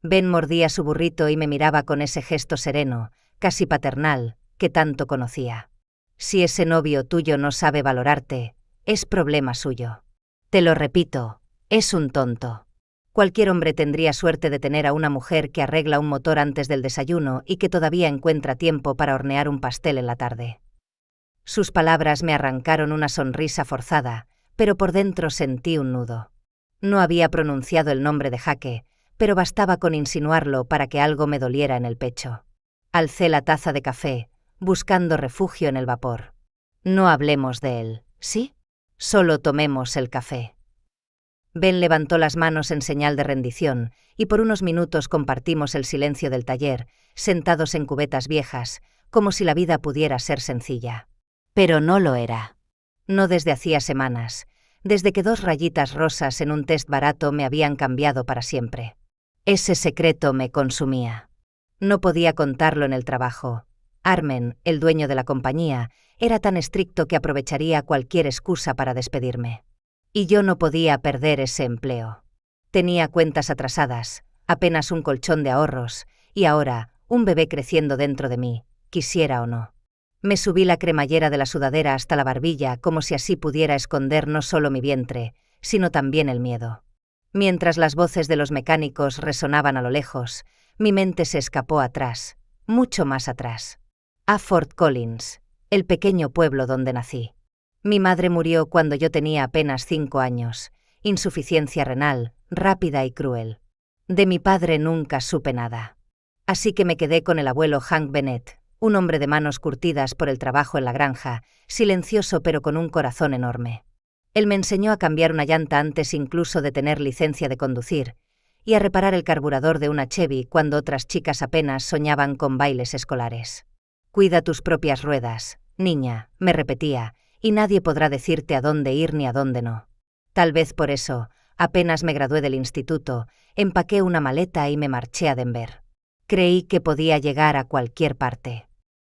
Ben mordía su burrito y me miraba con ese gesto sereno, casi paternal, que tanto conocía. Si ese novio tuyo no sabe valorarte, es problema suyo. Te lo repito, es un tonto. Cualquier hombre tendría suerte de tener a una mujer que arregla un motor antes del desayuno y que todavía encuentra tiempo para hornear un pastel en la tarde. Sus palabras me arrancaron una sonrisa forzada, pero por dentro sentí un nudo. No había pronunciado el nombre de Jake, pero bastaba con insinuarlo para que algo me doliera en el pecho. Alcé la taza de café, buscando refugio en el vapor. No hablemos de él, ¿sí? Solo tomemos el café. Ben levantó las manos en señal de rendición, y por unos minutos compartimos el silencio del taller, sentados en cubetas viejas, como si la vida pudiera ser sencilla. Pero no lo era. No desde hacía semanas, desde que 2 rayitas rosas en un test barato me habían cambiado para siempre. Ese secreto me consumía. No podía contarlo en el trabajo. Armen, el dueño de la compañía, era tan estricto que aprovecharía cualquier excusa para despedirme. Y yo no podía perder ese empleo. Tenía cuentas atrasadas, apenas un colchón de ahorros, y ahora, un bebé creciendo dentro de mí, quisiera o no. Me subí la cremallera de la sudadera hasta la barbilla como si así pudiera esconder no solo mi vientre, sino también el miedo. Mientras las voces de los mecánicos resonaban a lo lejos, mi mente se escapó atrás, mucho más atrás. A Fort Collins, el pequeño pueblo donde nací. Mi madre murió cuando yo tenía apenas 5 años, insuficiencia renal, rápida y cruel. De mi padre nunca supe nada. Así que me quedé con el abuelo Hank Bennett, un hombre de manos curtidas por el trabajo en la granja, silencioso pero con un corazón enorme. Él me enseñó a cambiar una llanta antes incluso de tener licencia de conducir, y a reparar el carburador de una Chevy cuando otras chicas apenas soñaban con bailes escolares. Cuida tus propias ruedas, niña, me repetía, y nadie podrá decirte a dónde ir ni a dónde no. Tal vez por eso, apenas me gradué del instituto, empaqué una maleta y me marché a Denver. Creí que podía llegar a cualquier parte.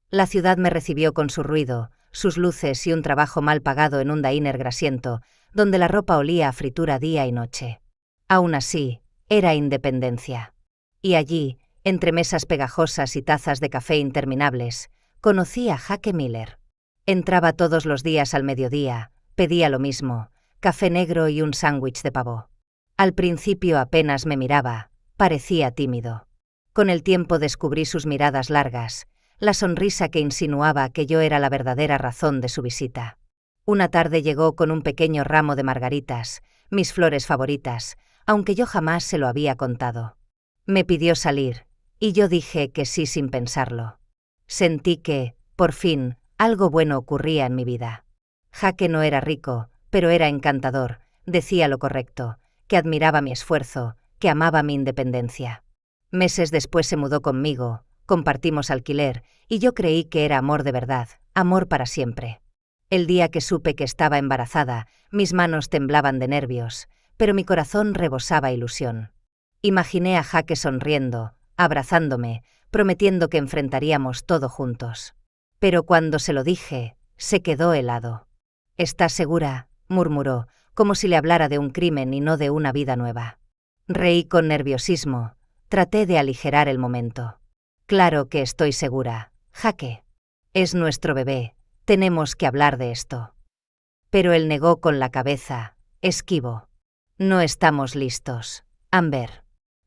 La ciudad me recibió con su ruido, sus luces y un trabajo mal pagado en un diner grasiento, donde la ropa olía a fritura día y noche. Aún así, era independencia. Y allí, entre mesas pegajosas y tazas de café interminables, conocí a Jake Miller. Entraba todos los días al mediodía, pedía lo mismo, café negro y un sándwich de pavo. Al principio apenas me miraba, parecía tímido. Con el tiempo descubrí sus miradas largas, la sonrisa que insinuaba que yo era la verdadera razón de su visita. Una tarde llegó con un pequeño ramo de margaritas, mis flores favoritas, aunque yo jamás se lo había contado. Me pidió salir, y yo dije que sí sin pensarlo. Sentí que, por fin, algo bueno ocurría en mi vida. Jake no era rico, pero era encantador, decía lo correcto, que admiraba mi esfuerzo, que amaba mi independencia. Meses después se mudó conmigo, compartimos alquiler, y yo creí que era amor de verdad, amor para siempre. El día que supe que estaba embarazada, mis manos temblaban de nervios, pero mi corazón rebosaba ilusión. Imaginé a Jake sonriendo, abrazándome, prometiendo que enfrentaríamos todo juntos. Pero cuando se lo dije, se quedó helado. «¿Estás segura?», murmuró, como si le hablara de un crimen y no de una vida nueva. Reí con nerviosismo, traté de aligerar el momento. «Claro que estoy segura, Jake. Es nuestro bebé, tenemos que hablar de esto». Pero él negó con la cabeza, esquivo. «No estamos listos, Amber.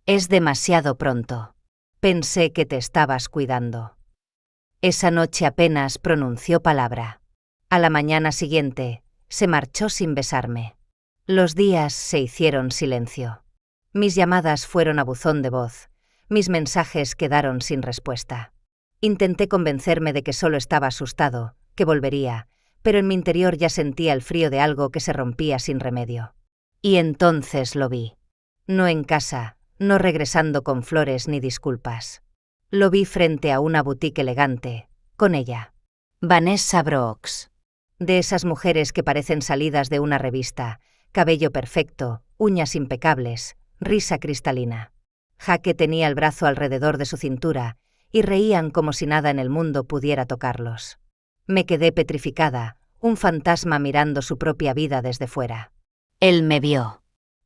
Es demasiado pronto. Pensé que te estabas cuidando». Esa noche apenas pronunció palabra. A la mañana siguiente, se marchó sin besarme. Los días se hicieron silencio. Mis llamadas fueron a buzón de voz. Mis mensajes quedaron sin respuesta. Intenté convencerme de que solo estaba asustado, que volvería, pero en mi interior ya sentía el frío de algo que se rompía sin remedio. Y entonces lo vi. No en casa, no regresando con flores ni disculpas. Lo vi frente a una boutique elegante, con ella. Vanessa Brooks. De esas mujeres que parecen salidas de una revista, cabello perfecto, uñas impecables, risa cristalina. Jake tenía el brazo alrededor de su cintura, y reían como si nada en el mundo pudiera tocarlos. Me quedé petrificada, un fantasma mirando su propia vida desde fuera. Él me vio.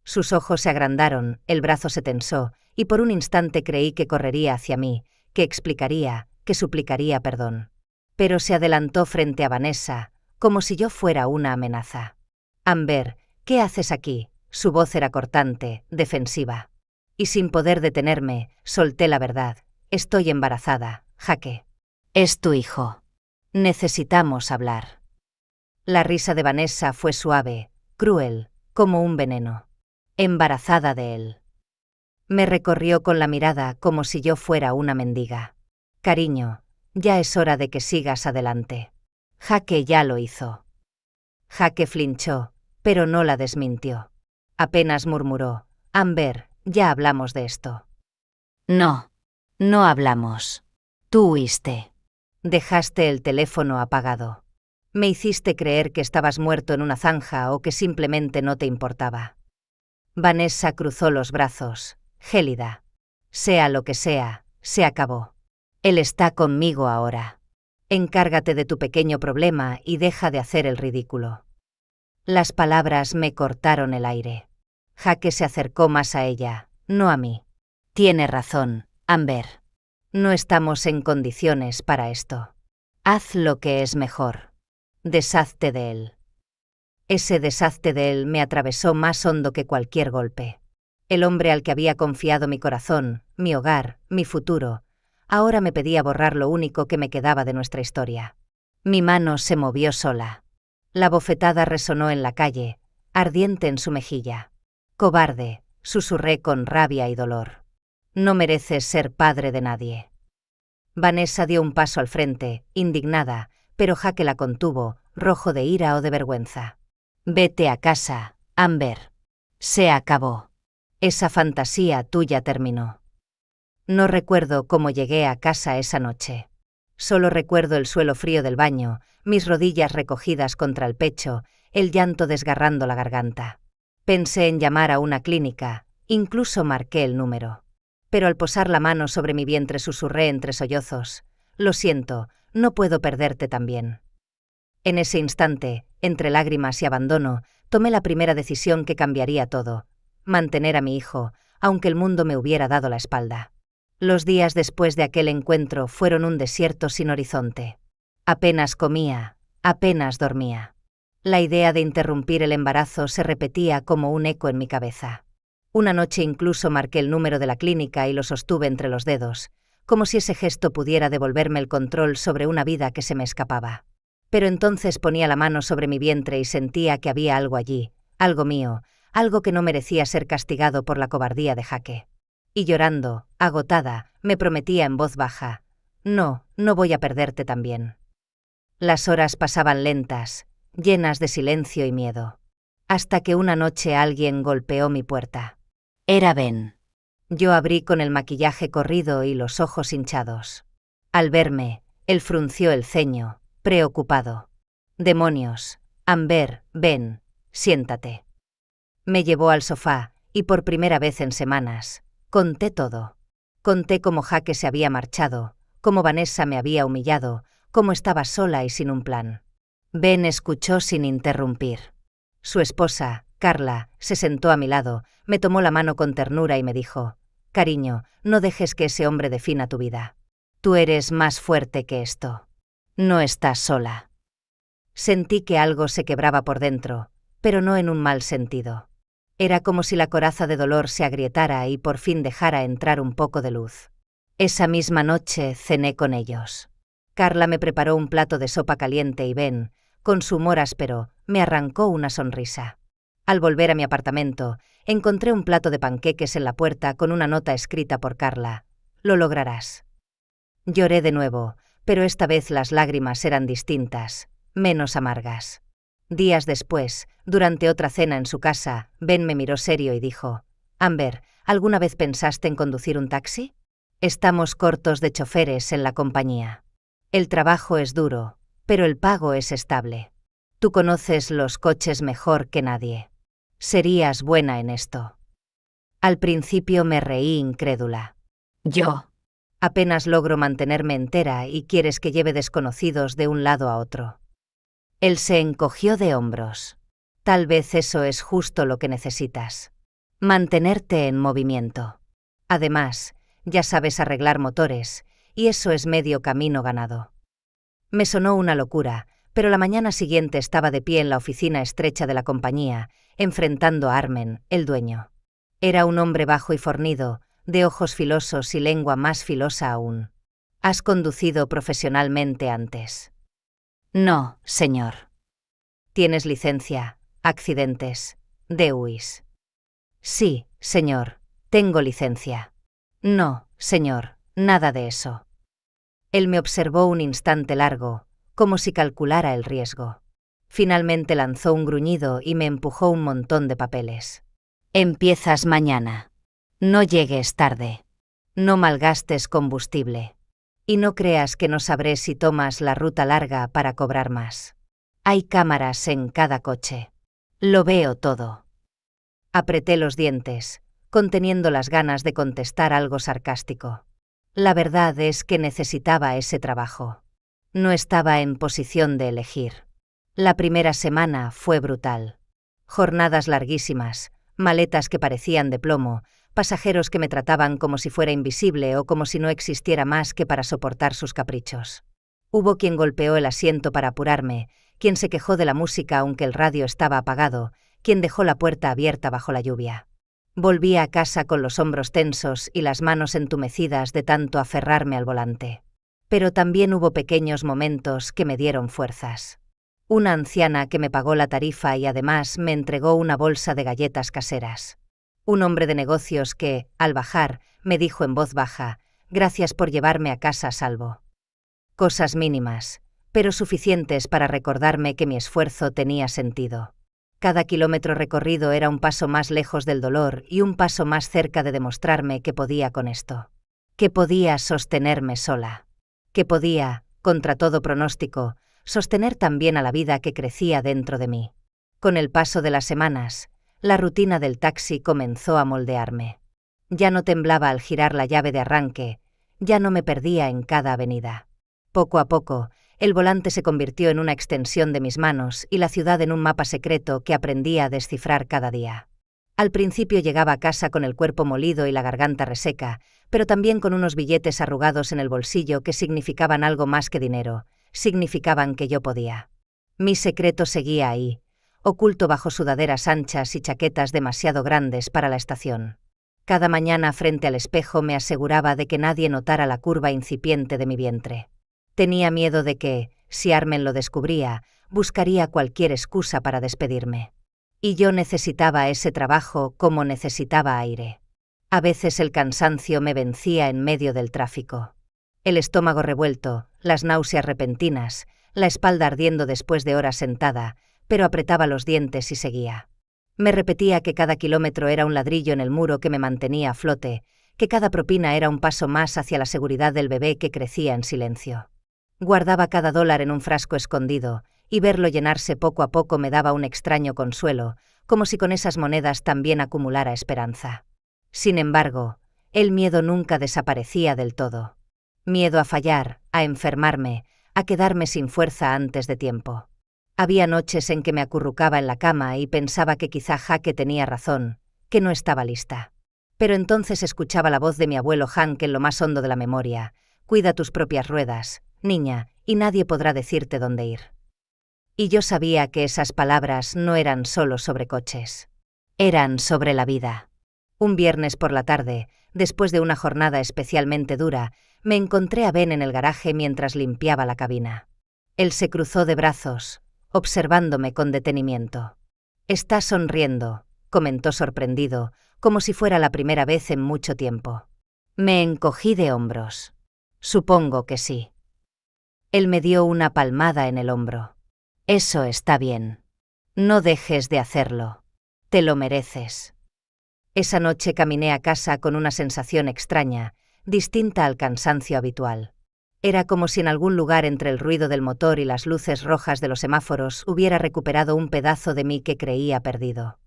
Sus ojos se agrandaron, el brazo se tensó, y por un instante creí que correría hacia mí, que explicaría, que suplicaría perdón. Pero se adelantó frente a Vanessa, como si yo fuera una amenaza. «Amber, ¿qué haces aquí?». Su voz era cortante, defensiva. Y sin poder detenerme, solté la verdad. «Estoy embarazada, Jake. Es tu hijo. Necesitamos hablar». La risa de Vanessa fue suave, cruel, como un veneno. Embarazada de él. Me recorrió con la mirada como si yo fuera una mendiga. «Cariño, ya es hora de que sigas adelante». Jake ya lo hizo. Jake flinchó, pero no la desmintió. Apenas murmuró: «Amber, ya hablamos de esto». «No, no hablamos. Tú huiste. Dejaste el teléfono apagado. Me hiciste creer que estabas muerto en una zanja o que simplemente no te importaba». Vanessa cruzó los brazos, gélida. «Sea lo que sea, se acabó. Él está conmigo ahora. Encárgate de tu pequeño problema y deja de hacer el ridículo». Las palabras me cortaron el aire. Jake se acercó más a ella, no a mí. «Tiene razón, Amber. No estamos en condiciones para esto. Haz lo que es mejor. Deshazte de él». Ese deshazte de él me atravesó más hondo que cualquier golpe. El hombre al que había confiado mi corazón, mi hogar, mi futuro, ahora me pedía borrar lo único que me quedaba de nuestra historia. Mi mano se movió sola. La bofetada resonó en la calle, ardiente en su mejilla. «Cobarde», susurré con rabia y dolor. «No mereces ser padre de nadie». Vanessa dio un paso al frente, indignada, pero Jake la contuvo, rojo de ira o de vergüenza. «Vete a casa, Amber. Se acabó. Esa fantasía tuya terminó». No recuerdo cómo llegué a casa esa noche. Solo recuerdo el suelo frío del baño, mis rodillas recogidas contra el pecho, el llanto desgarrando la garganta. Pensé en llamar a una clínica, incluso marqué el número. Pero al posar la mano sobre mi vientre susurré entre sollozos: «Lo siento, no puedo perderte también». En ese instante, entre lágrimas y abandono, tomé la primera decisión que cambiaría todo: mantener a mi hijo, aunque el mundo me hubiera dado la espalda. Los días después de aquel encuentro fueron un desierto sin horizonte. Apenas comía, apenas dormía. La idea de interrumpir el embarazo se repetía como un eco en mi cabeza. Una noche incluso marqué el número de la clínica y lo sostuve entre los dedos, como si ese gesto pudiera devolverme el control sobre una vida que se me escapaba. Pero entonces ponía la mano sobre mi vientre y sentía que había algo allí, algo mío, algo que no merecía ser castigado por la cobardía de Jake. Y llorando, agotada, me prometía en voz baja: «No, no voy a perderte también». Las horas pasaban lentas, llenas de silencio y miedo. Hasta que una noche alguien golpeó mi puerta. Era Ben. Yo abrí con el maquillaje corrido y los ojos hinchados. Al verme, él frunció el ceño, preocupado. «Demonios, Amber, ven, siéntate». Me llevó al sofá, y por primera vez en semanas, conté todo. Conté cómo Jake se había marchado, cómo Vanessa me había humillado, cómo estaba sola y sin un plan. Ben escuchó sin interrumpir. Su esposa, Carla, se sentó a mi lado, me tomó la mano con ternura y me dijo: «Cariño, no dejes que ese hombre defina tu vida. Tú eres más fuerte que esto. No estás sola». Sentí que algo se quebraba por dentro, pero no en un mal sentido. Era como si la coraza de dolor se agrietara y por fin dejara entrar un poco de luz. Esa misma noche cené con ellos. Carla me preparó un plato de sopa caliente y Ben, con su humor áspero, me arrancó una sonrisa. Al volver a mi apartamento, encontré un plato de panqueques en la puerta con una nota escrita por Carla: «Lo lograrás». Lloré de nuevo, pero esta vez las lágrimas eran distintas, menos amargas. Días después, durante otra cena en su casa, Ben me miró serio y dijo: «Amber, ¿alguna vez pensaste en conducir un taxi? Estamos cortos de choferes en la compañía. El trabajo es duro, pero el pago es estable. Tú conoces los coches mejor que nadie. Serías buena en esto». Al principio me reí incrédula. «¿Yo? Apenas logro mantenerme entera y quieres que lleve desconocidos de un lado a otro». Él se encogió de hombros. «Tal vez eso es justo lo que necesitas. Mantenerte en movimiento. Además, ya sabes arreglar motores, y eso es medio camino ganado. Me sonó una locura, pero la mañana siguiente estaba de pie en la oficina estrecha de la compañía, enfrentando a Armen, el dueño. Era un hombre bajo y fornido, de ojos filosos y lengua más filosa aún. ¿Has conducido profesionalmente antes? No, señor. ¿Tienes licencia, accidentes, DUIs? Sí, señor, tengo licencia. No, señor, nada de eso. Él me observó un instante largo, como si calculara el riesgo. Finalmente lanzó un gruñido y me empujó un montón de papeles. Empiezas mañana. No llegues tarde. No malgastes combustible. Y no creas que no sabré si tomas la ruta larga para cobrar más. Hay cámaras en cada coche. Lo veo todo. Apreté los dientes, conteniendo las ganas de contestar algo sarcástico. La verdad es que necesitaba ese trabajo. No estaba en posición de elegir. La primera semana fue brutal. Jornadas larguísimas, maletas que parecían de plomo, pasajeros que me trataban como si fuera invisible o como si no existiera más que para soportar sus caprichos. Hubo quien golpeó el asiento para apurarme, quien se quejó de la música aunque el radio estaba apagado, quien dejó la puerta abierta bajo la lluvia. Volví a casa con los hombros tensos y las manos entumecidas de tanto aferrarme al volante. Pero también hubo pequeños momentos que me dieron fuerzas. Una anciana que me pagó la tarifa y además me entregó una bolsa de galletas caseras. Un hombre de negocios que, al bajar, me dijo en voz baja: «Gracias por llevarme a casa a salvo». Cosas mínimas, pero suficientes para recordarme que mi esfuerzo tenía sentido. Cada kilómetro recorrido era un paso más lejos del dolor y un paso más cerca de demostrarme que podía con esto. Que podía sostenerme sola. Que podía, contra todo pronóstico, sostener también a la vida que crecía dentro de mí. Con el paso de las semanas, la rutina del taxi comenzó a moldearme. Ya no temblaba al girar la llave de arranque, ya no me perdía en cada avenida. Poco a poco, el volante se convirtió en una extensión de mis manos y la ciudad en un mapa secreto que aprendía a descifrar cada día. Al principio llegaba a casa con el cuerpo molido y la garganta reseca, pero también con unos billetes arrugados en el bolsillo que significaban algo más que dinero, significaban que yo podía. Mi secreto seguía ahí, oculto bajo sudaderas anchas y chaquetas demasiado grandes para la estación. Cada mañana frente al espejo me aseguraba de que nadie notara la curva incipiente de mi vientre. Tenía miedo de que, si Armen lo descubría, buscaría cualquier excusa para despedirme. Y yo necesitaba ese trabajo como necesitaba aire. A veces el cansancio me vencía en medio del tráfico. El estómago revuelto, las náuseas repentinas, la espalda ardiendo después de horas sentada, pero apretaba los dientes y seguía. Me repetía que cada kilómetro era un ladrillo en el muro que me mantenía a flote, que cada propina era un paso más hacia la seguridad del bebé que crecía en silencio. Guardaba cada dólar en un frasco escondido, y verlo llenarse poco a poco me daba un extraño consuelo, como si con esas monedas también acumulara esperanza. Sin embargo, el miedo nunca desaparecía del todo. Miedo a fallar, a enfermarme, a quedarme sin fuerza antes de tiempo. Había noches en que me acurrucaba en la cama y pensaba que quizá Jaque tenía razón, que no estaba lista. Pero entonces escuchaba la voz de mi abuelo Hank en lo más hondo de la memoria: «Cuida tus propias ruedas, niña, y nadie podrá decirte dónde ir». Y yo sabía que esas palabras no eran solo sobre coches. Eran sobre la vida. Un viernes por la tarde, después de una jornada especialmente dura, me encontré a Ben en el garaje mientras limpiaba la cabina. Él se cruzó de brazos, observándome con detenimiento. «Está sonriendo», comentó sorprendido, como si fuera la primera vez en mucho tiempo. Me encogí de hombros. «Supongo que sí». Él me dio una palmada en el hombro. «Eso está bien. No dejes de hacerlo. Te lo mereces». Esa noche caminé a casa con una sensación extraña, distinta al cansancio habitual. Era como si en algún lugar entre el ruido del motor y las luces rojas de los semáforos hubiera recuperado un pedazo de mí que creía perdido.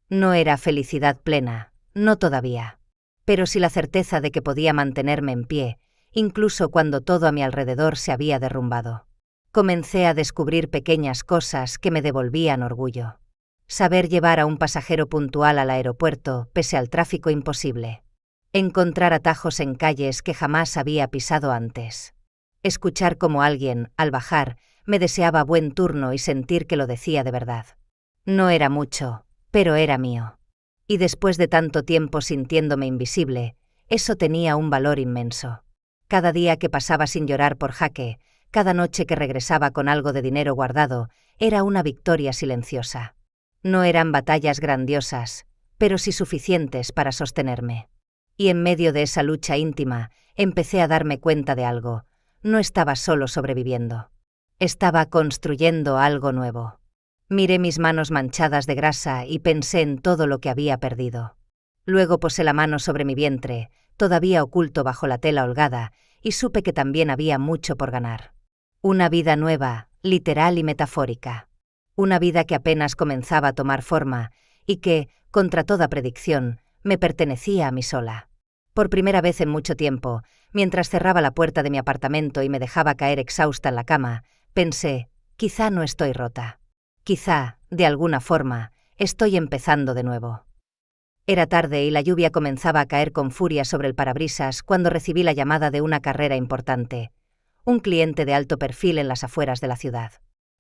No era felicidad plena, no todavía. Pero sí la certeza de que podía mantenerme en pie, incluso cuando todo a mi alrededor se había derrumbado. Comencé a descubrir pequeñas cosas que me devolvían orgullo. Saber llevar a un pasajero puntual al aeropuerto pese al tráfico imposible. Encontrar atajos en calles que jamás había pisado antes. Escuchar cómo alguien, al bajar, me deseaba buen turno y sentir que lo decía de verdad. No era mucho, pero era mío. Y después de tanto tiempo sintiéndome invisible, eso tenía un valor inmenso. Cada día que pasaba sin llorar por Jaque, cada noche que regresaba con algo de dinero guardado, era una victoria silenciosa. No eran batallas grandiosas, pero sí suficientes para sostenerme. Y en medio de esa lucha íntima, empecé a darme cuenta de algo. No estaba solo sobreviviendo. Estaba construyendo algo nuevo. Miré mis manos manchadas de grasa y pensé en todo lo que había perdido. Luego posé la mano sobre mi vientre, todavía oculto bajo la tela holgada, y supe que también había mucho por ganar. Una vida nueva, literal y metafórica. Una vida que apenas comenzaba a tomar forma y que, contra toda predicción, me pertenecía a mí sola. Por primera vez en mucho tiempo, mientras cerraba la puerta de mi apartamento y me dejaba caer exhausta en la cama, pensé, quizá no estoy rota. Quizá, de alguna forma, estoy empezando de nuevo. Era tarde y la lluvia comenzaba a caer con furia sobre el parabrisas cuando recibí la llamada de una carrera importante. Un cliente de alto perfil en las afueras de la ciudad.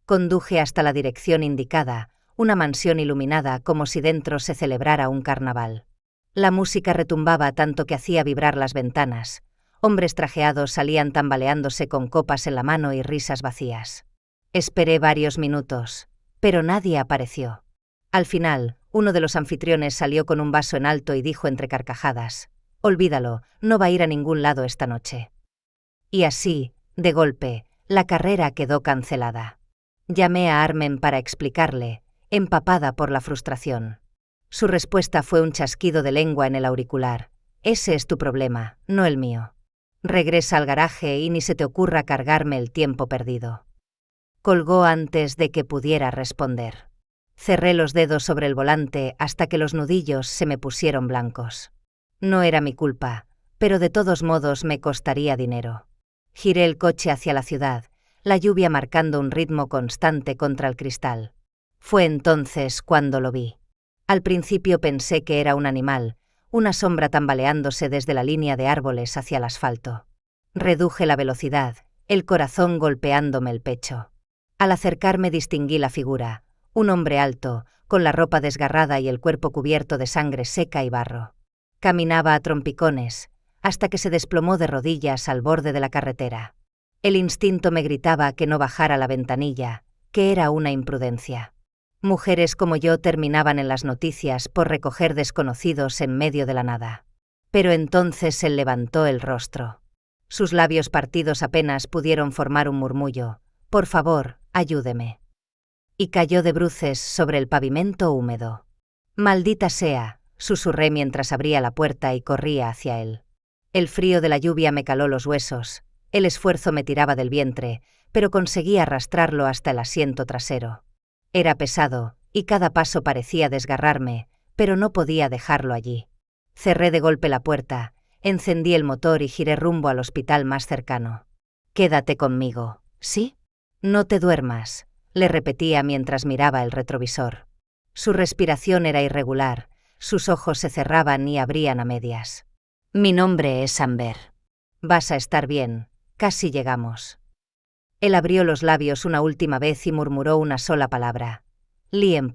Conduje hasta la dirección indicada, una mansión iluminada como si dentro se celebrara un carnaval. La música retumbaba tanto que hacía vibrar las ventanas. Hombres trajeados salían tambaleándose con copas en la mano y risas vacías. Esperé varios minutos, pero nadie apareció. Al final, uno de los anfitriones salió con un vaso en alto y dijo entre carcajadas: «Olvídalo, no va a ir a ningún lado esta noche». Y así, de golpe, la carrera quedó cancelada. Llamé a Armen para explicarle, empapada por la frustración. Su respuesta fue un chasquido de lengua en el auricular. «Ese es tu problema, no el mío. Regresa al garaje y ni se te ocurra cargarme el tiempo perdido». Colgó antes de que pudiera responder. Cerré los dedos sobre el volante hasta que los nudillos se me pusieron blancos. No era mi culpa, pero de todos modos me costaría dinero. Giré el coche hacia la ciudad, la lluvia marcando un ritmo constante contra el cristal. Fue entonces cuando lo vi. Al principio pensé que era un animal, una sombra tambaleándose desde la línea de árboles hacia el asfalto. Reduje la velocidad, el corazón golpeándome el pecho. Al acercarme distinguí la figura, un hombre alto, con la ropa desgarrada y el cuerpo cubierto de sangre seca y barro. Caminaba a trompicones, hasta que se desplomó de rodillas al borde de la carretera. El instinto me gritaba que no bajara la ventanilla, que era una imprudencia. Mujeres como yo terminaban en las noticias por recoger desconocidos en medio de la nada. Pero entonces él levantó el rostro. Sus labios partidos apenas pudieron formar un murmullo: «Por favor, ayúdeme». Y cayó de bruces sobre el pavimento húmedo. «Maldita sea», susurré mientras abría la puerta y corría hacia él. El frío de la lluvia me caló los huesos, el esfuerzo me tiraba del vientre, pero conseguí arrastrarlo hasta el asiento trasero. Era pesado, y cada paso parecía desgarrarme, pero no podía dejarlo allí. Cerré de golpe la puerta, encendí el motor y giré rumbo al hospital más cercano. «Quédate conmigo, ¿sí? No te duermas», le repetía mientras miraba el retrovisor. Su respiración era irregular, sus ojos se cerraban y abrían a medias. «Mi nombre es Amber. Vas a estar bien, casi llegamos». Él abrió los labios una última vez y murmuró una sola palabra: «Liam».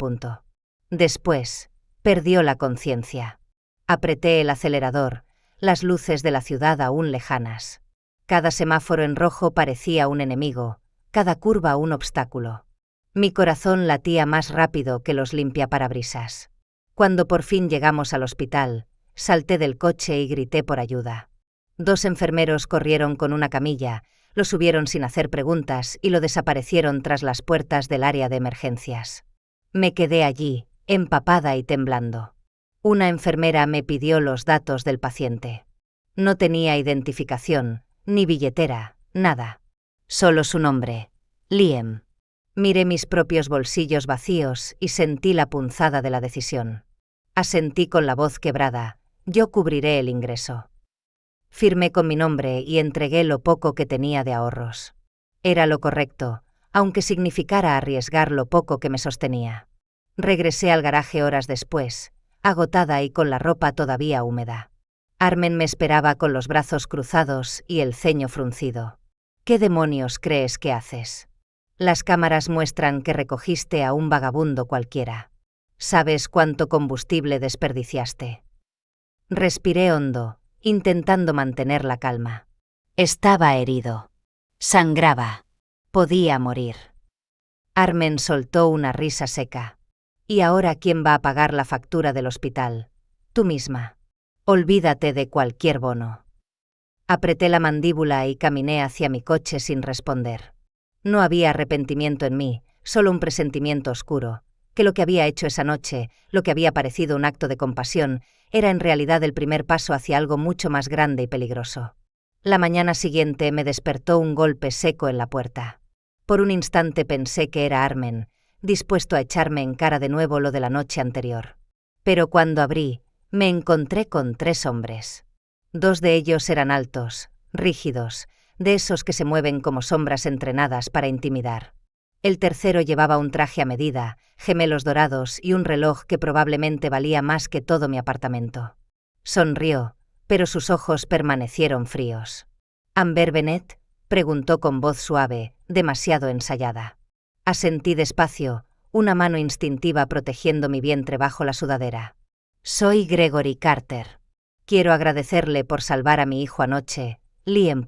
Después, perdió la conciencia. Apreté el acelerador, las luces de la ciudad aún lejanas. Cada semáforo en rojo parecía un enemigo, cada curva un obstáculo. Mi corazón latía más rápido que los limpiaparabrisas. Cuando por fin llegamos al hospital, salté del coche y grité por ayuda. 2 enfermeros corrieron con una camilla, lo subieron sin hacer preguntas y lo desaparecieron tras las puertas del área de emergencias. Me quedé allí, empapada y temblando. Una enfermera me pidió los datos del paciente. No tenía identificación, ni billetera, nada. Solo su nombre: Liam. Miré mis propios bolsillos vacíos y sentí la punzada de la decisión. Asentí con la voz quebrada: «Yo cubriré el ingreso». Firmé con mi nombre y entregué lo poco que tenía de ahorros. Era lo correcto, aunque significara arriesgar lo poco que me sostenía. Regresé al garaje horas después, agotada y con la ropa todavía húmeda. Armen me esperaba con los brazos cruzados y el ceño fruncido. ¿Qué demonios crees que haces? Las cámaras muestran que recogiste a un vagabundo cualquiera. ¿Sabes cuánto combustible desperdiciaste? Respiré hondo, intentando mantener la calma. Estaba herido. Sangraba. Podía morir. Armen soltó una risa seca. ¿Y ahora quién va a pagar la factura del hospital? Tú misma. Olvídate de cualquier bono. Apreté la mandíbula y caminé hacia mi coche sin responder. No había arrepentimiento en mí, solo un presentimiento oscuro, que lo que había hecho esa noche, lo que había parecido un acto de compasión, era en realidad el primer paso hacia algo mucho más grande y peligroso. La mañana siguiente me despertó un golpe seco en la puerta. Por un instante pensé que era Armen, dispuesto a echarme en cara de nuevo lo de la noche anterior. Pero cuando abrí, me encontré con 3 hombres. 2 de ellos eran altos, rígidos, de esos que se mueven como sombras entrenadas para intimidar. El tercero llevaba un traje a medida, gemelos dorados y un reloj que probablemente valía más que todo mi apartamento. Sonrió, pero sus ojos permanecieron fríos. «¿Amber Bennett?», preguntó con voz suave, demasiado ensayada. Asentí despacio, una mano instintiva protegiendo mi vientre bajo la sudadera. «Soy Gregory Carter. Quiero agradecerle por salvar a mi hijo anoche, Liam.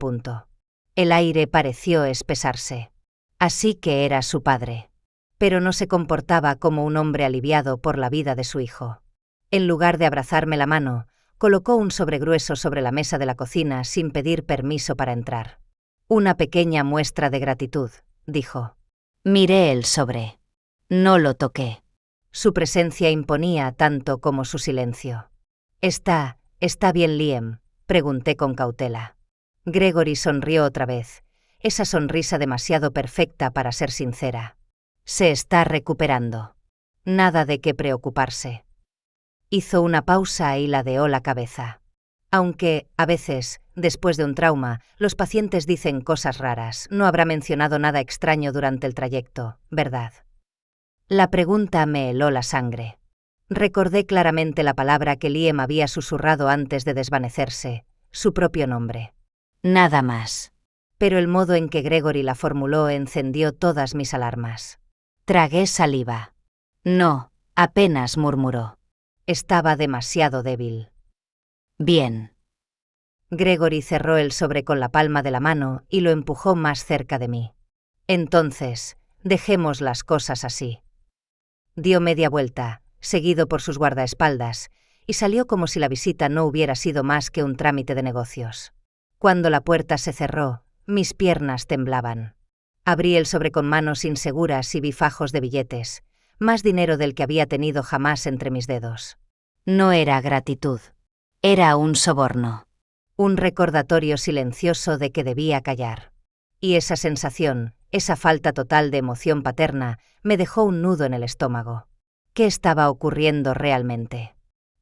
El aire pareció espesarse. Así que era su padre. Pero no se comportaba como un hombre aliviado por la vida de su hijo. En lugar de abrazarme la mano, colocó un sobre grueso sobre la mesa de la cocina sin pedir permiso para entrar. «Una pequeña muestra de gratitud», dijo. Miré el sobre. No lo toqué. Su presencia imponía tanto como su silencio. «¿Está bien, Liam?», pregunté con cautela. Gregory sonrió otra vez, esa sonrisa demasiado perfecta para ser sincera. «Se está recuperando. Nada de qué preocuparse». Hizo una pausa y ladeó la cabeza. Aunque, a veces, después de un trauma, los pacientes dicen cosas raras, no habrá mencionado nada extraño durante el trayecto, ¿verdad? La pregunta me heló la sangre. Recordé claramente la palabra que Liam había susurrado antes de desvanecerse, su propio nombre. Nada más. Pero el modo en que Gregory la formuló encendió todas mis alarmas. Tragué saliva. «No», apenas murmuró. Estaba demasiado débil. «Bien». Gregory cerró el sobre con la palma de la mano y lo empujó más cerca de mí. «Entonces, dejemos las cosas así». Dio media vuelta, seguido por sus guardaespaldas, y salió como si la visita no hubiera sido más que un trámite de negocios. Cuando la puerta se cerró, mis piernas temblaban. Abrí el sobre con manos inseguras y vi fajos de billetes, más dinero del que había tenido jamás entre mis dedos. No era gratitud. Era un soborno. Un recordatorio silencioso de que debía callar. Y esa sensación, esa falta total de emoción paterna, me dejó un nudo en el estómago. ¿Qué estaba ocurriendo realmente?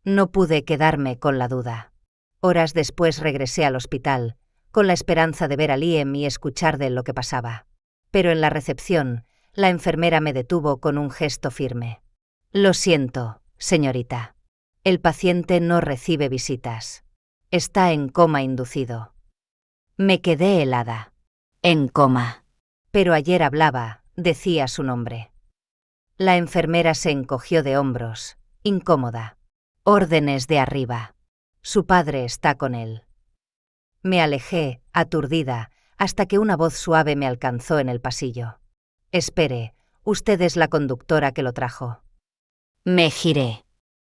No pude quedarme con la duda. Horas después regresé al hospital, con la esperanza de ver a Liam y escuchar de lo que pasaba. Pero en la recepción, la enfermera me detuvo con un gesto firme. «Lo siento, señorita. El paciente no recibe visitas. Está en coma inducido». Me quedé helada. «¿En coma?» «Pero ayer hablaba», decía su nombre. La enfermera se encogió de hombros, incómoda. «Órdenes de arriba. Su padre está con él». Me alejé, aturdida, hasta que una voz suave me alcanzó en el pasillo. «Espere, usted es la conductora que lo trajo». Me giré.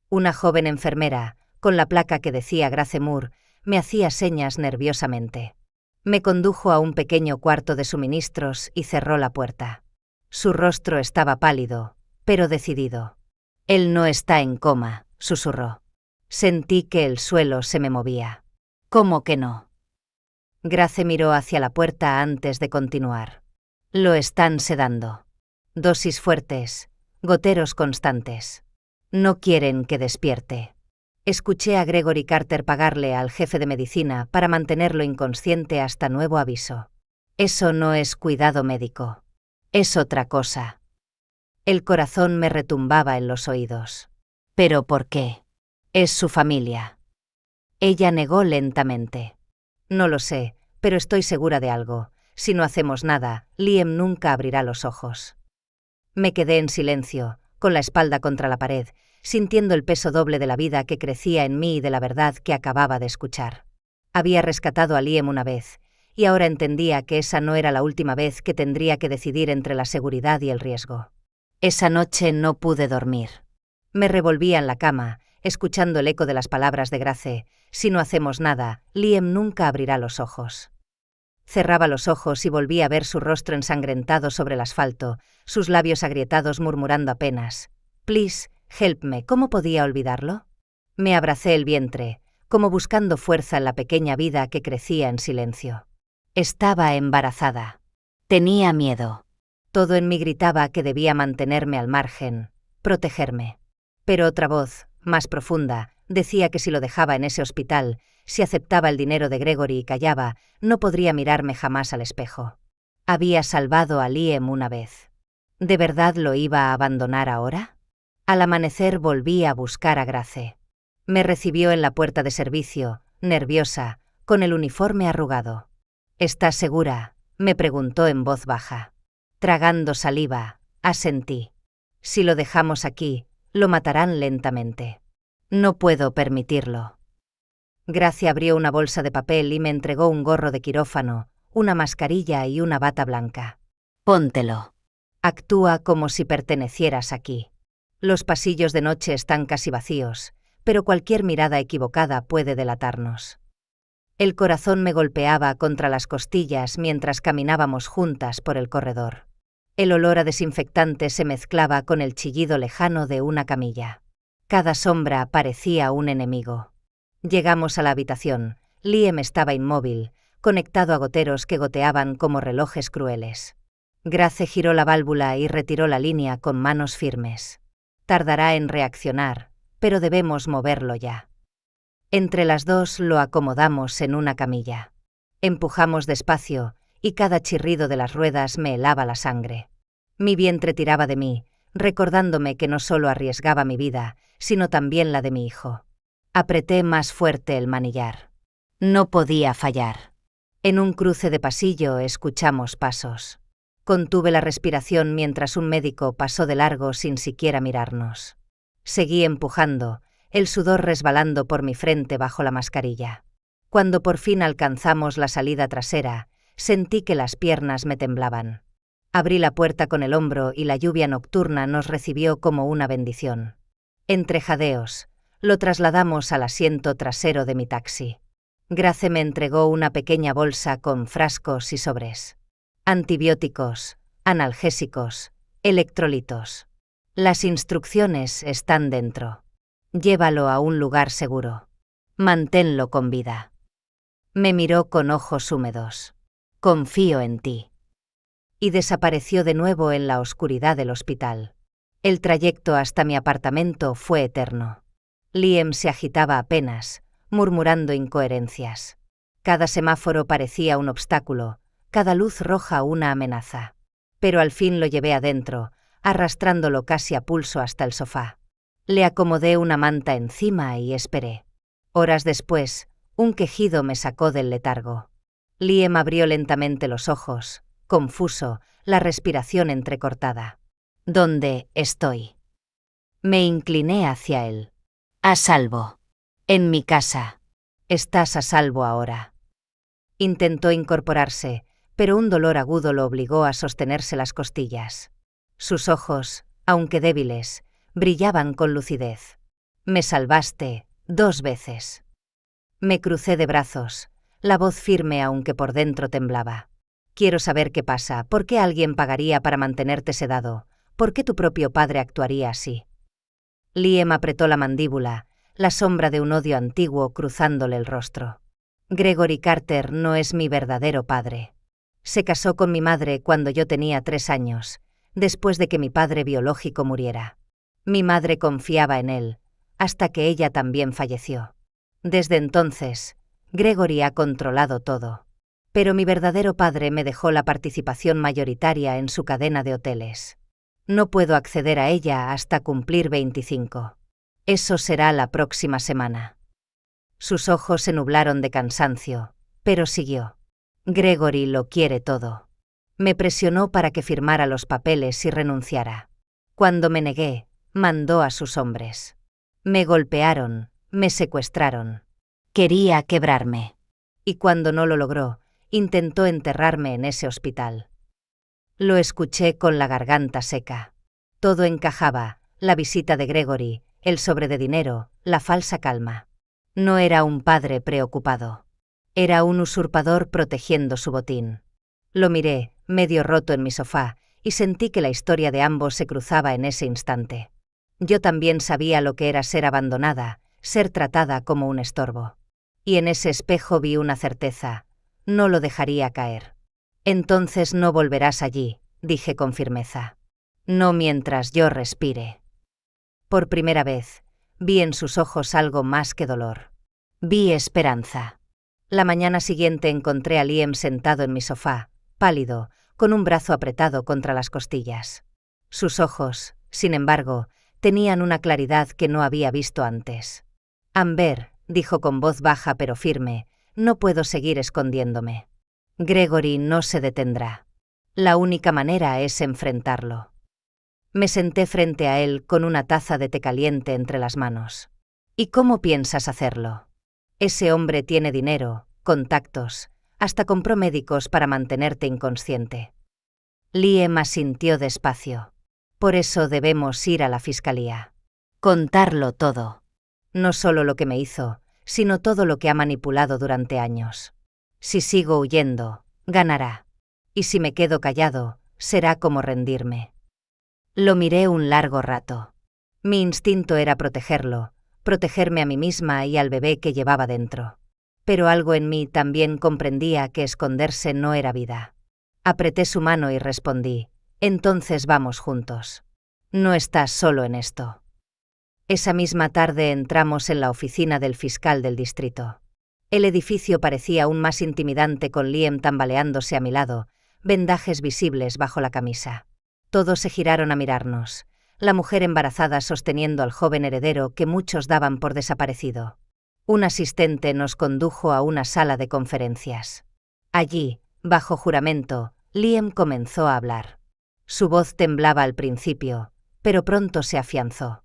Una joven enfermera, con la placa que decía Grace Moore, me hacía señas nerviosamente. Me condujo a un pequeño cuarto de suministros y cerró la puerta. Su rostro estaba pálido, pero decidido. «Él no está en coma», susurró. Sentí que el suelo se me movía. «¿Cómo que no?» Grace miró hacia la puerta antes de continuar. «Lo están sedando. Dosis fuertes, goteros constantes. No quieren que despierte». Escuché a Gregory Carter pagarle al jefe de medicina para mantenerlo inconsciente hasta nuevo aviso. «Eso no es cuidado médico. Es otra cosa». El corazón me retumbaba en los oídos. ¿Pero por qué? Es su familia. Ella negó lentamente. No lo sé, pero estoy segura de algo. Si no hacemos nada, Liam nunca abrirá los ojos. Me quedé en silencio, con la espalda contra la pared, sintiendo el peso doble de la vida que crecía en mí y de la verdad que acababa de escuchar. Había rescatado a Liam una vez, y ahora entendía que esa no era la última vez que tendría que decidir entre la seguridad y el riesgo. Esa noche no pude dormir. Me revolvía en la cama, escuchando el eco de las palabras de Grace: si no hacemos nada, Liam nunca abrirá los ojos. Cerraba los ojos y volvía a ver su rostro ensangrentado sobre el asfalto, sus labios agrietados murmurando apenas: «Please, help me». ¿Cómo podía olvidarlo? Me abracé el vientre, como buscando fuerza en la pequeña vida que crecía en silencio. Estaba embarazada. Tenía miedo. Todo en mí gritaba que debía mantenerme al margen, protegerme. Pero otra voz, más profunda, decía que si lo dejaba en ese hospital, si aceptaba el dinero de Gregory y callaba, no podría mirarme jamás al espejo. Había salvado a Liam una vez. ¿De verdad lo iba a abandonar ahora? Al amanecer volví a buscar a Grace. Me recibió en la puerta de servicio, nerviosa, con el uniforme arrugado. «¿Estás segura?», me preguntó en voz baja. Tragando saliva, asentí. «Si lo dejamos aquí, lo matarán lentamente. No puedo permitirlo». Gracia abrió una bolsa de papel y me entregó un gorro de quirófano, una mascarilla y una bata blanca. «Póntelo. Actúa como si pertenecieras aquí. Los pasillos de noche están casi vacíos, pero cualquier mirada equivocada puede delatarnos». El corazón me golpeaba contra las costillas mientras caminábamos juntas por el corredor. El olor a desinfectante se mezclaba con el chillido lejano de una camilla. Cada sombra parecía un enemigo. Llegamos a la habitación. Liam estaba inmóvil, conectado a goteros que goteaban como relojes crueles. Grace giró la válvula y retiró la línea con manos firmes. Tardará en reaccionar, pero debemos moverlo ya. Entre las dos lo acomodamos en una camilla. Empujamos despacio, y cada chirrido de las ruedas me helaba la sangre. Mi vientre tiraba de mí, recordándome que no solo arriesgaba mi vida, sino también la de mi hijo. Apreté más fuerte el manillar. No podía fallar. En un cruce de pasillo escuchamos pasos. Contuve la respiración mientras un médico pasó de largo sin siquiera mirarnos. Seguí empujando, el sudor resbalando por mi frente bajo la mascarilla. Cuando por fin alcanzamos la salida trasera, sentí que las piernas me temblaban. Abrí la puerta con el hombro y la lluvia nocturna nos recibió como una bendición. Entre jadeos, lo trasladamos al asiento trasero de mi taxi. Grace me entregó una pequeña bolsa con frascos y sobres. Antibióticos, analgésicos, electrolitos. Las instrucciones están dentro. Llévalo a un lugar seguro. Manténlo con vida. Me miró con ojos húmedos. Confío en ti. Y desapareció de nuevo en la oscuridad del hospital. El trayecto hasta mi apartamento fue eterno. Liam se agitaba apenas, murmurando incoherencias. Cada semáforo parecía un obstáculo, cada luz roja una amenaza. Pero al fin lo llevé adentro, arrastrándolo casi a pulso hasta el sofá. Le acomodé una manta encima y esperé. Horas después, un quejido me sacó del letargo. Liam abrió lentamente los ojos, confuso, la respiración entrecortada. ¿Dónde estoy? Me incliné hacia él. A salvo. En mi casa. Estás a salvo ahora. Intentó incorporarse, pero un dolor agudo lo obligó a sostenerse las costillas. Sus ojos, aunque débiles, brillaban con lucidez. Me salvaste 2 veces. Me crucé de brazos, la voz firme aunque por dentro temblaba. Quiero saber qué pasa, por qué alguien pagaría para mantenerte sedado, por qué tu propio padre actuaría así. Liam apretó la mandíbula, la sombra de un odio antiguo cruzándole el rostro. Gregory Carter no es mi verdadero padre. Se casó con mi madre cuando yo tenía 3 años, después de que mi padre biológico muriera. Mi madre confiaba en él, hasta que ella también falleció. Desde entonces, Gregory ha controlado todo. Pero mi verdadero padre me dejó la participación mayoritaria en su cadena de hoteles. No puedo acceder a ella hasta cumplir 25. Eso será la próxima semana. Sus ojos se nublaron de cansancio, pero siguió. Gregory lo quiere todo. Me presionó para que firmara los papeles y renunciara. Cuando me negué, mandó a sus hombres. Me golpearon, me secuestraron. Quería quebrarme. Y cuando no lo logró, intentó enterrarme en ese hospital. Lo escuché con la garganta seca. Todo encajaba, la visita de Gregory, el sobre de dinero, la falsa calma. No era un padre preocupado. Era un usurpador protegiendo su botín. Lo miré, medio roto en mi sofá, y sentí que la historia de ambos se cruzaba en ese instante. Yo también sabía lo que era ser abandonada, ser tratada como un estorbo. Y en ese espejo vi una certeza: no lo dejaría caer. Entonces no volverás allí, dije con firmeza. No mientras yo respire. Por primera vez, vi en sus ojos algo más que dolor. Vi esperanza. La mañana siguiente encontré a Liam sentado en mi sofá, pálido, con un brazo apretado contra las costillas. Sus ojos, sin embargo, tenían una claridad que no había visto antes. Amber, dijo con voz baja pero firme, no puedo seguir escondiéndome. Gregory no se detendrá. La única manera es enfrentarlo. Me senté frente a él con una taza de té caliente entre las manos. ¿Y cómo piensas hacerlo? Ese hombre tiene dinero, contactos, hasta compró médicos para mantenerte inconsciente. Liam asintió despacio. Por eso debemos ir a la fiscalía. Contarlo todo. No solo lo que me hizo, sino todo lo que ha manipulado durante años. Si sigo huyendo, ganará. Y si me quedo callado, será como rendirme. Lo miré un largo rato. Mi instinto era protegerlo, protegerme a mí misma y al bebé que llevaba dentro. Pero algo en mí también comprendía que esconderse no era vida. Apreté su mano y respondí: entonces vamos juntos. No estás solo en esto. Esa misma tarde entramos en la oficina del fiscal del distrito. El edificio parecía aún más intimidante con Liam tambaleándose a mi lado, vendajes visibles bajo la camisa. Todos se giraron a mirarnos, la mujer embarazada sosteniendo al joven heredero que muchos daban por desaparecido. Un asistente nos condujo a una sala de conferencias. Allí, bajo juramento, Liam comenzó a hablar. Su voz temblaba al principio, pero pronto se afianzó.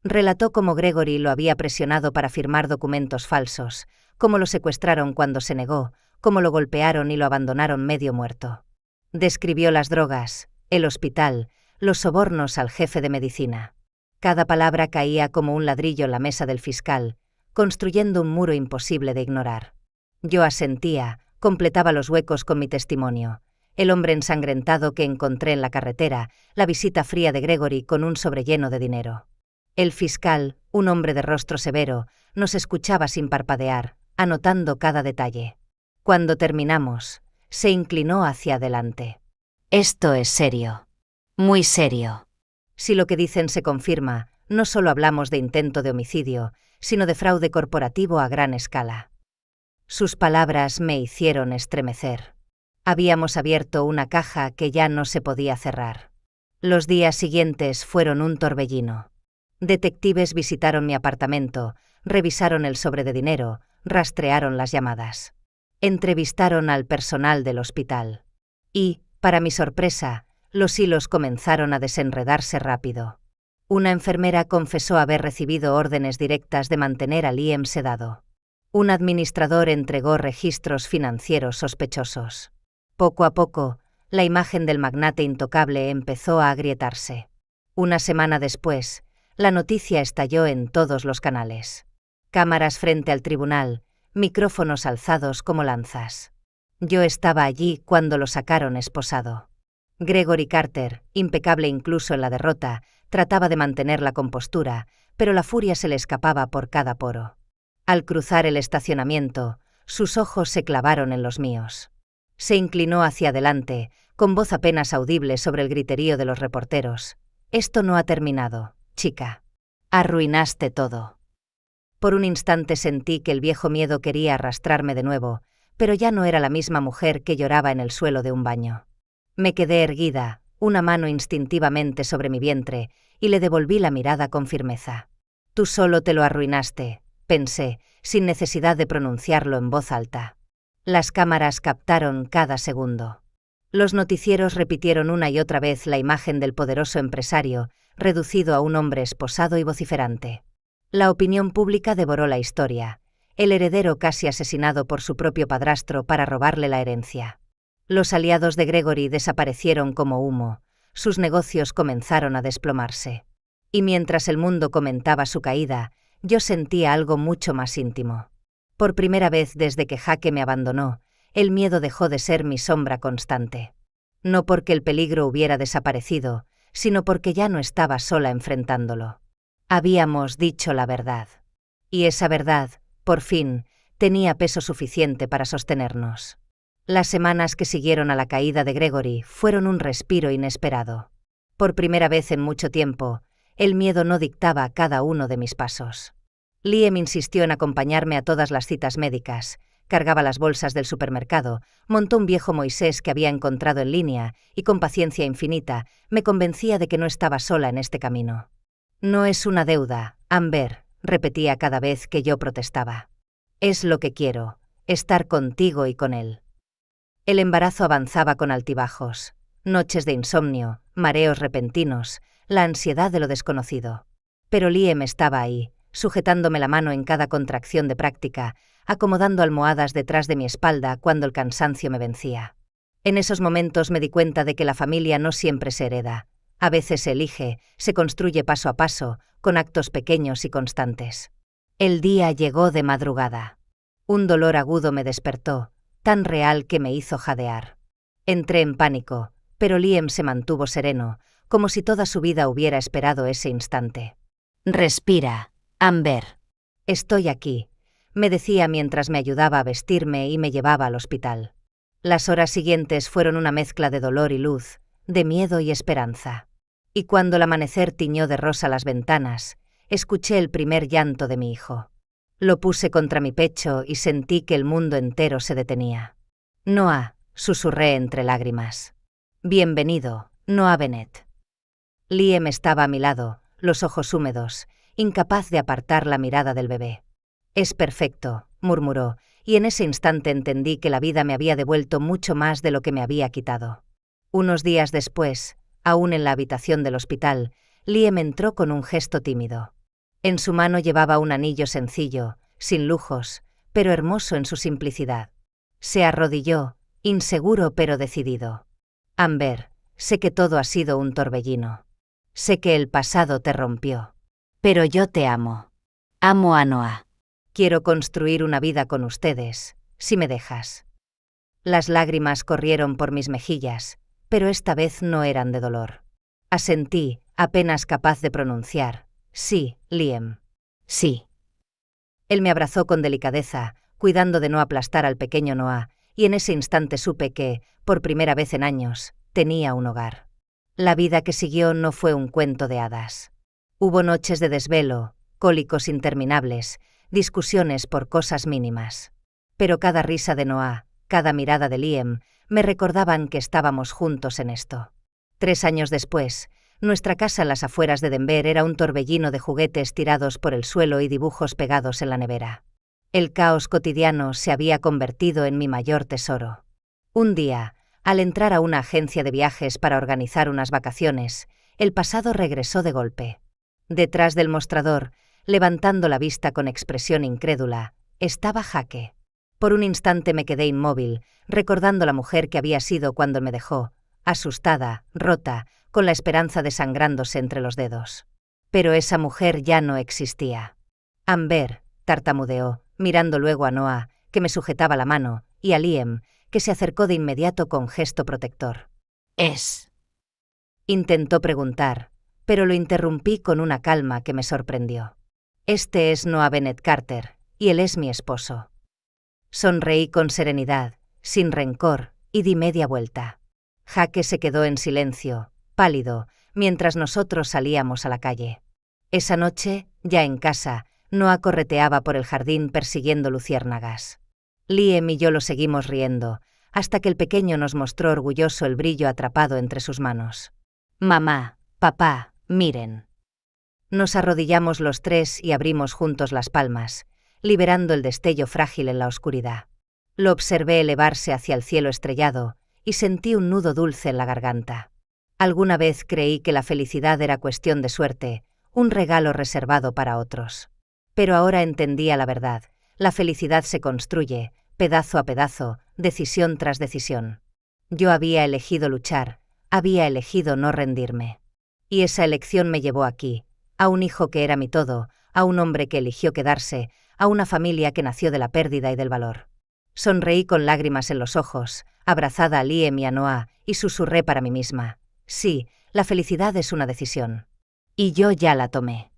Relató cómo Gregory lo había presionado para firmar documentos falsos, cómo lo secuestraron cuando se negó, cómo lo golpearon y lo abandonaron medio muerto. Describió las drogas, el hospital, los sobornos al jefe de medicina. Cada palabra caía como un ladrillo en la mesa del fiscal, construyendo un muro imposible de ignorar. Yo asentía, completaba los huecos con mi testimonio. El hombre ensangrentado que encontré en la carretera, la visita fría de Gregory con un sobre lleno de dinero. El fiscal, un hombre de rostro severo, nos escuchaba sin parpadear, anotando cada detalle. Cuando terminamos, se inclinó hacia adelante. Esto es serio. Muy serio. Si lo que dicen se confirma, no solo hablamos de intento de homicidio, sino de fraude corporativo a gran escala. Sus palabras me hicieron estremecer. Habíamos abierto una caja que ya no se podía cerrar. Los días siguientes fueron un torbellino. Detectives visitaron mi apartamento, revisaron el sobre de dinero, rastrearon las llamadas. Entrevistaron al personal del hospital. Y, para mi sorpresa, los hilos comenzaron a desenredarse rápido. Una enfermera confesó haber recibido órdenes directas de mantener a Liam sedado. Un administrador entregó registros financieros sospechosos. Poco a poco, la imagen del magnate intocable empezó a agrietarse. Una semana después, la noticia estalló en todos los canales. Cámaras frente al tribunal, micrófonos alzados como lanzas. Yo estaba allí cuando lo sacaron esposado. Gregory Carter, impecable incluso en la derrota, trataba de mantener la compostura, pero la furia se le escapaba por cada poro. Al cruzar el estacionamiento, sus ojos se clavaron en los míos. Se inclinó hacia adelante, con voz apenas audible sobre el griterío de los reporteros. Esto no ha terminado, chica. Arruinaste todo. Por un instante sentí que el viejo miedo quería arrastrarme de nuevo, pero ya no era la misma mujer que lloraba en el suelo de un baño. Me quedé erguida, una mano instintivamente sobre mi vientre, y le devolví la mirada con firmeza. Tú solo te lo arruinaste, pensé, sin necesidad de pronunciarlo en voz alta. Las cámaras captaron cada segundo. Los noticieros repitieron una y otra vez la imagen del poderoso empresario, reducido a un hombre esposado y vociferante. La opinión pública devoró la historia, el heredero casi asesinado por su propio padrastro para robarle la herencia. Los aliados de Gregory desaparecieron como humo, sus negocios comenzaron a desplomarse. Y mientras el mundo comentaba su caída, yo sentía algo mucho más íntimo. Por primera vez desde que Jaque me abandonó, el miedo dejó de ser mi sombra constante. No porque el peligro hubiera desaparecido, sino porque ya no estaba sola enfrentándolo. Habíamos dicho la verdad. Y esa verdad, por fin, tenía peso suficiente para sostenernos. Las semanas que siguieron a la caída de Gregory fueron un respiro inesperado. Por primera vez en mucho tiempo, el miedo no dictaba cada uno de mis pasos. Liam insistió en acompañarme a todas las citas médicas, cargaba las bolsas del supermercado, montó un viejo Moisés que había encontrado en línea y con paciencia infinita me convencía de que no estaba sola en este camino. No es una deuda, Amber, repetía cada vez que yo protestaba. Es lo que quiero, estar contigo y con él. El embarazo avanzaba con altibajos, noches de insomnio, mareos repentinos, la ansiedad de lo desconocido. Pero Liam estaba ahí, sujetándome la mano en cada contracción de práctica, acomodando almohadas detrás de mi espalda cuando el cansancio me vencía. En esos momentos me di cuenta de que la familia no siempre se hereda. A veces se elige, se construye paso a paso, con actos pequeños y constantes. El día llegó de madrugada. Un dolor agudo me despertó, tan real que me hizo jadear. Entré en pánico, pero Liam se mantuvo sereno, como si toda su vida hubiera esperado ese instante. «Respira, Amber. Estoy aquí», me decía mientras me ayudaba a vestirme y me llevaba al hospital. Las horas siguientes fueron una mezcla de dolor y luz, de miedo y esperanza. Y cuando el amanecer tiñó de rosa las ventanas, escuché el primer llanto de mi hijo. Lo puse contra mi pecho y sentí que el mundo entero se detenía. «Noah», susurré entre lágrimas. «Bienvenido, Noah Bennett». Liam estaba a mi lado, los ojos húmedos, incapaz de apartar la mirada del bebé. «Es perfecto», murmuró, y en ese instante entendí que la vida me había devuelto mucho más de lo que me había quitado. Unos días después, aún en la habitación del hospital, Liam entró con un gesto tímido. En su mano llevaba un anillo sencillo, sin lujos, pero hermoso en su simplicidad. Se arrodilló, inseguro pero decidido. «Amber, sé que todo ha sido un torbellino. Sé que el pasado te rompió. Pero yo te amo. Amo a Noah. Quiero construir una vida con ustedes, si me dejas». Las lágrimas corrieron por mis mejillas, pero esta vez no eran de dolor. Asentí, apenas capaz de pronunciar: «Sí, Liam. Sí». Él me abrazó con delicadeza, cuidando de no aplastar al pequeño Noah, y en ese instante supe que, por primera vez en años, tenía un hogar. La vida que siguió no fue un cuento de hadas. Hubo noches de desvelo, cólicos interminables, discusiones por cosas mínimas. Pero cada risa de Noah, cada mirada de Liam, me recordaban que estábamos juntos en esto. 3 años después, nuestra casa en las afueras de Denver era un torbellino de juguetes tirados por el suelo y dibujos pegados en la nevera. El caos cotidiano se había convertido en mi mayor tesoro. Un día, al entrar a una agencia de viajes para organizar unas vacaciones, el pasado regresó de golpe. Detrás del mostrador, levantando la vista con expresión incrédula, estaba Jaque. Por un instante me quedé inmóvil, recordando la mujer que había sido cuando me dejó, asustada, rota, con la esperanza desangrándose entre los dedos. Pero esa mujer ya no existía. «Amber», tartamudeó, mirando luego a Noah, que me sujetaba la mano, y a Liam, que se acercó de inmediato con gesto protector. «Es». Intentó preguntar, pero lo interrumpí con una calma que me sorprendió. «Este es Noah Bennett Carter, y él es mi esposo». Sonreí con serenidad, sin rencor, y di media vuelta. Jaque se quedó en silencio, pálido, mientras nosotros salíamos a la calle. Esa noche, ya en casa, Noah correteaba por el jardín persiguiendo luciérnagas. Liam y yo lo seguimos riendo, hasta que el pequeño nos mostró orgulloso el brillo atrapado entre sus manos. Mamá, papá, miren. Nos arrodillamos los tres y abrimos juntos las palmas, liberando el destello frágil en la oscuridad. Lo observé elevarse hacia el cielo estrellado y sentí un nudo dulce en la garganta. Alguna vez creí que la felicidad era cuestión de suerte, un regalo reservado para otros. Pero ahora entendía la verdad. La felicidad se construye, pedazo a pedazo, decisión tras decisión. Yo había elegido luchar, había elegido no rendirme. Y esa elección me llevó aquí, a un hijo que era mi todo, a un hombre que eligió quedarse, a una familia que nació de la pérdida y del valor. Sonreí con lágrimas en los ojos, abrazada a Liam y a Noah, y susurré para mí misma: sí, la felicidad es una decisión. Y yo ya la tomé.